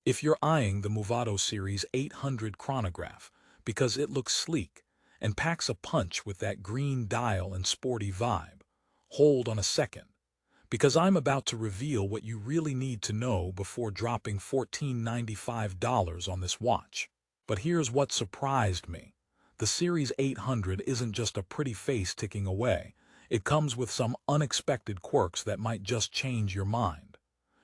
If you're eyeing the Movado Series 800 chronograph because it looks sleek and packs a punch with that green dial and sporty vibe, hold on a second, because I'm about to reveal what you really need to know before dropping $14.95 on this watch. But here's what surprised me. The Series 800 isn't just a pretty face ticking away. It comes with some unexpected quirks that might just change your mind.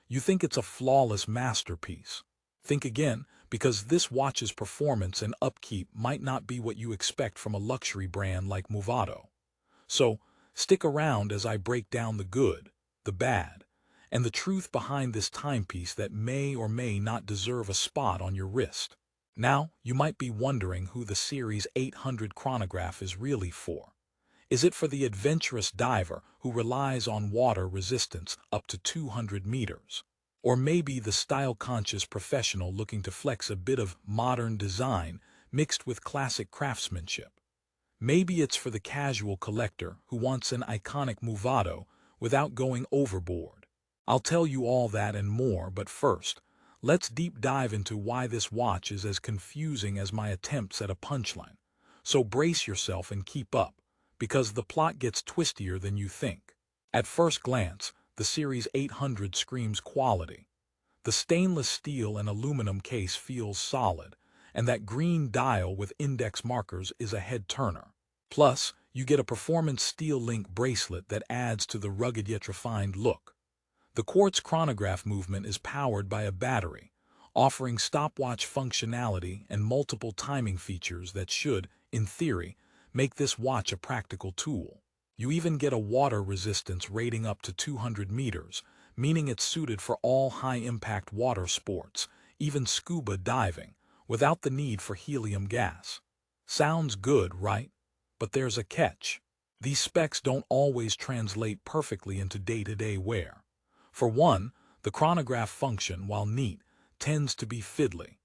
You think it's a flawless masterpiece. Think again, because this watch's performance and upkeep might not be what you expect from a luxury brand like Movado. So, stick around as I break down the good, the bad, and the truth behind this timepiece that may or may not deserve a spot on your wrist. Now, you might be wondering who the Series 800 chronograph is really for. Is it for the adventurous diver who relies on water resistance up to 200 meters? Or maybe the style-conscious professional looking to flex a bit of modern design mixed with classic craftsmanship? Maybe it's for the casual collector who wants an iconic Movado without going overboard. I'll tell you all that and more, but first, let's deep dive into why this watch is as confusing as my attempts at a punchline. So brace yourself and keep up, because the plot gets twistier than you think. At first glance, the Series 800 screams quality. The stainless steel and aluminum case feels solid, and that green dial with index markers is a head-turner. Plus, you get a performance steel link bracelet that adds to the rugged yet refined look. The quartz chronograph movement is powered by a battery, offering stopwatch functionality and multiple timing features that should, in theory, make this watch a practical tool. You even get a water resistance rating up to 200 meters, meaning it's suited for all high-impact water sports, even scuba diving, without the need for helium gas. Sounds good, right? But there's a catch. These specs don't always translate perfectly into day-to-day wear. For one, the chronograph function, while neat, tends to be fiddly.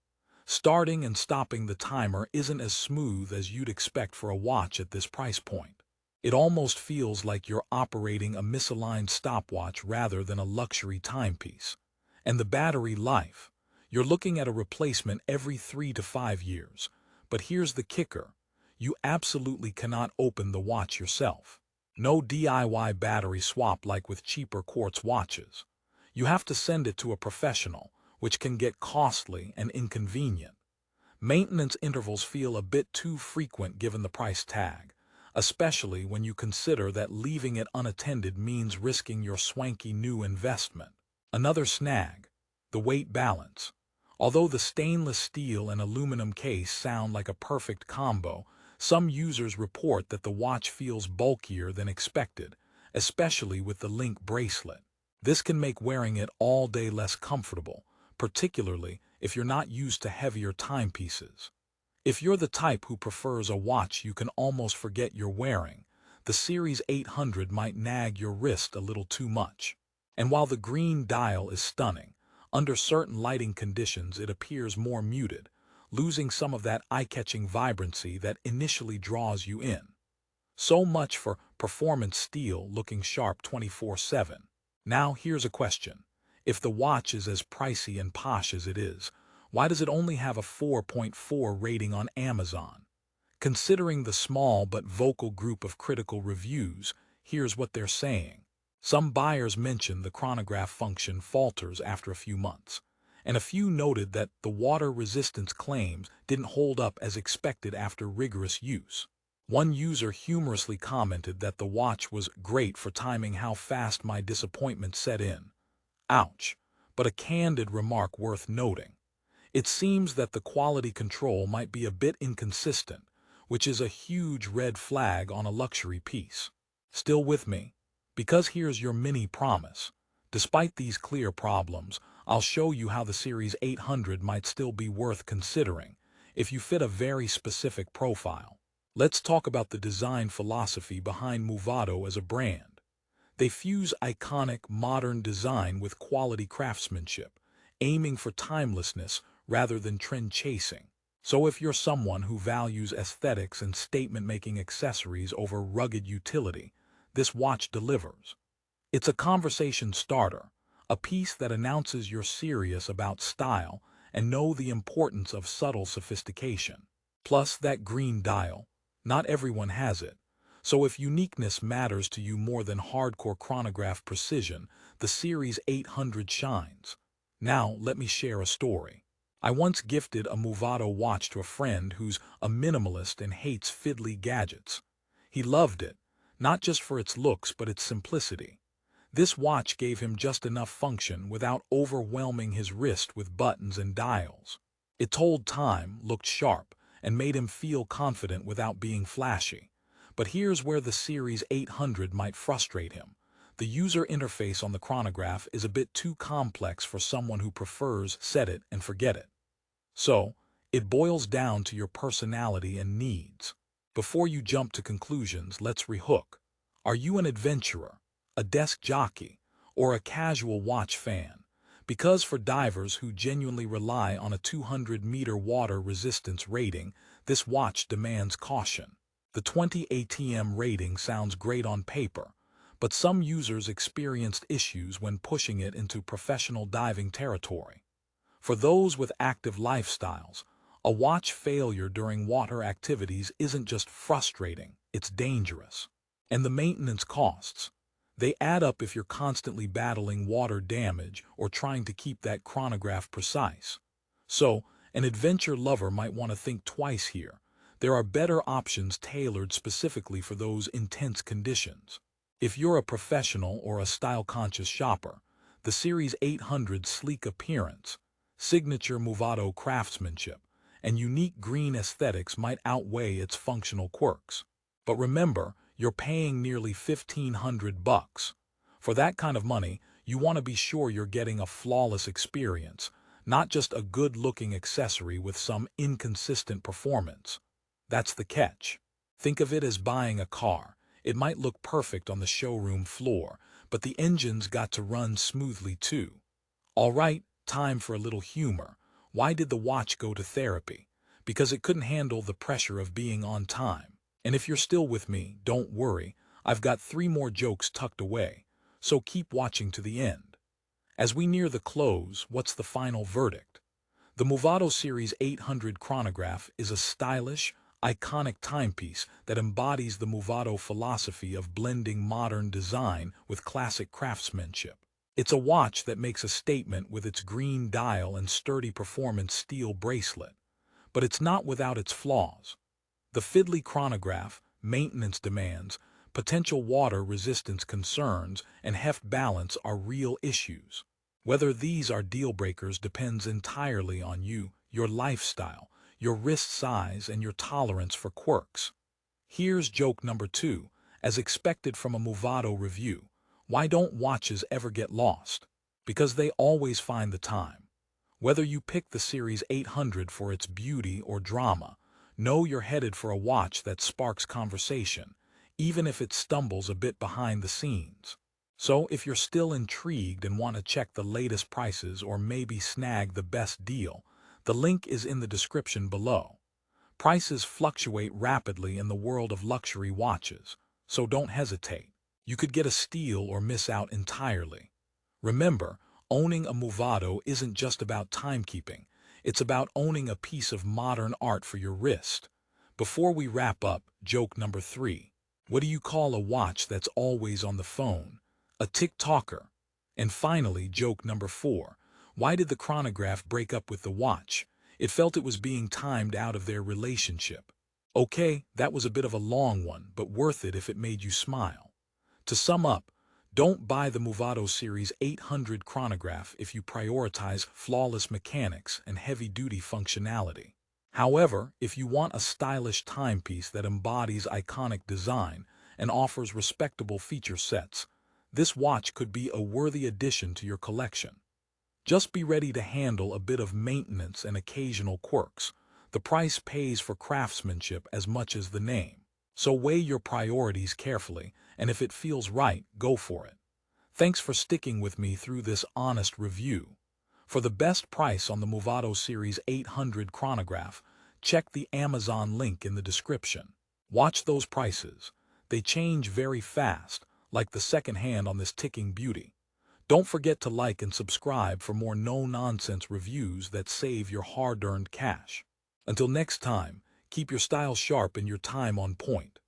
Starting and stopping the timer isn't as smooth as you'd expect for a watch at this price point. It almost feels like you're operating a misaligned stopwatch rather than a luxury timepiece. And the battery life. You're looking at a replacement every 3 to 5 years. But here's the kicker. You absolutely cannot open the watch yourself. No DIY battery swap like with cheaper quartz watches. You have to send it to a professional, which can get costly and inconvenient. Maintenance intervals feel a bit too frequent given the price tag, especially when you consider that leaving it unattended means risking your swanky new investment. Another snag, the weight balance. Although the stainless steel and aluminum case sound like a perfect combo, some users report that the watch feels bulkier than expected, especially with the link bracelet. This can make wearing it all day less comfortable, particularly if you're not used to heavier timepieces. If you're the type who prefers a watch you can almost forget you're wearing, the Series 800 might nag your wrist a little too much. And while the green dial is stunning, under certain lighting conditions it appears more muted, losing some of that eye-catching vibrancy that initially draws you in. So much for performance steel looking sharp 24/7. Now here's a question. If the watch is as pricey and posh as it is, why does it only have a 4.4 rating on Amazon? Considering the small but vocal group of critical reviews, here's what they're saying. Some buyers mentioned the chronograph function falters after a few months, and a few noted that the water resistance claims didn't hold up as expected after rigorous use. One user humorously commented that the watch was great for timing how fast my disappointment set in. Ouch, but a candid remark worth noting. It seems that the quality control might be a bit inconsistent, which is a huge red flag on a luxury piece. Still with me? Because here's your mini promise. Despite these clear problems, I'll show you how the Series 800 might still be worth considering if you fit a very specific profile. Let's talk about the design philosophy behind Movado as a brand. They fuse iconic modern design with quality craftsmanship, aiming for timelessness rather than trend chasing. So if you're someone who values aesthetics and statement-making accessories over rugged utility, this watch delivers. It's a conversation starter, a piece that announces you're serious about style and know the importance of subtle sophistication. Plus, that green dial. Not everyone has it. So if uniqueness matters to you more than hardcore chronograph precision, the Series 800 shines. Now, let me share a story. I once gifted a Movado watch to a friend who's a minimalist and hates fiddly gadgets. He loved it, not just for its looks but its simplicity. This watch gave him just enough function without overwhelming his wrist with buttons and dials. It told time, looked sharp, and made him feel confident without being flashy. But here's where the Series 800 might frustrate him. The user interface on the chronograph is a bit too complex for someone who prefers set it and forget it. So, it boils down to your personality and needs. Before you jump to conclusions, let's rehook. Are you an adventurer, a desk jockey, or a casual watch fan? Because for divers who genuinely rely on a 200-meter water resistance rating, this watch demands caution. The 20 ATM rating sounds great on paper, but some users experienced issues when pushing it into professional diving territory. For those with active lifestyles, a watch failure during water activities isn't just frustrating, it's dangerous. And the maintenance costs, they add up if you're constantly battling water damage or trying to keep that chronograph precise. So, an adventure lover might want to think twice here. There are better options tailored specifically for those intense conditions. If you're a professional or a style-conscious shopper, the Series 800's sleek appearance, signature Movado craftsmanship, and unique green aesthetics might outweigh its functional quirks. But remember, you're paying nearly $1,500. For that kind of money, you want to be sure you're getting a flawless experience, not just a good-looking accessory with some inconsistent performance. That's the catch. Think of it as buying a car. It might look perfect on the showroom floor, but the engine's got to run smoothly too. All right, time for a little humor. Why did the watch go to therapy? Because it couldn't handle the pressure of being on time. And if you're still with me, don't worry, I've got 3 more jokes tucked away, so keep watching to the end. As we near the close, what's the final verdict? The Movado Series 800 chronograph is a stylish, iconic timepiece that embodies the Movado philosophy of blending modern design with classic craftsmanship. It's a watch that makes a statement with its green dial and sturdy performance steel bracelet. But it's not without its flaws. The fiddly chronograph, maintenance demands, potential water resistance concerns, and heft balance are real issues. Whether these are deal breakers depends entirely on you, your lifestyle, your wrist size, and your tolerance for quirks. Here's joke number 2, as expected from a Movado review. Why don't watches ever get lost? Because they always find the time. Whether you pick the Series 800 for its beauty or drama, know you're headed for a watch that sparks conversation, even if it stumbles a bit behind the scenes. So if you're still intrigued and want to check the latest prices or maybe snag the best deal, the link is in the description below. Prices fluctuate rapidly in the world of luxury watches, so don't hesitate. You could get a steal or miss out entirely. Remember, owning a Movado isn't just about timekeeping. It's about owning a piece of modern art for your wrist. Before we wrap up, joke number 3. What do you call a watch that's always on the phone? A tick-tocker. And finally, joke number 4. Why did the chronograph break up with the watch? It felt it was being timed out of their relationship. Okay, that was a bit of a long one, but worth it if it made you smile. To sum up, don't buy the Movado Series 800 chronograph if you prioritize flawless mechanics and heavy-duty functionality. However, if you want a stylish timepiece that embodies iconic design and offers respectable feature sets, this watch could be a worthy addition to your collection. Just be ready to handle a bit of maintenance and occasional quirks. The price pays for craftsmanship as much as the name. So weigh your priorities carefully, and if it feels right, go for it. Thanks for sticking with me through this honest review. For the best price on the Movado Series 800 chronograph, check the Amazon link in the description. Watch those prices. They change very fast, like the second hand on this ticking beauty. Don't forget to like and subscribe for more no-nonsense reviews that save your hard-earned cash. Until next time, keep your style sharp and your time on point.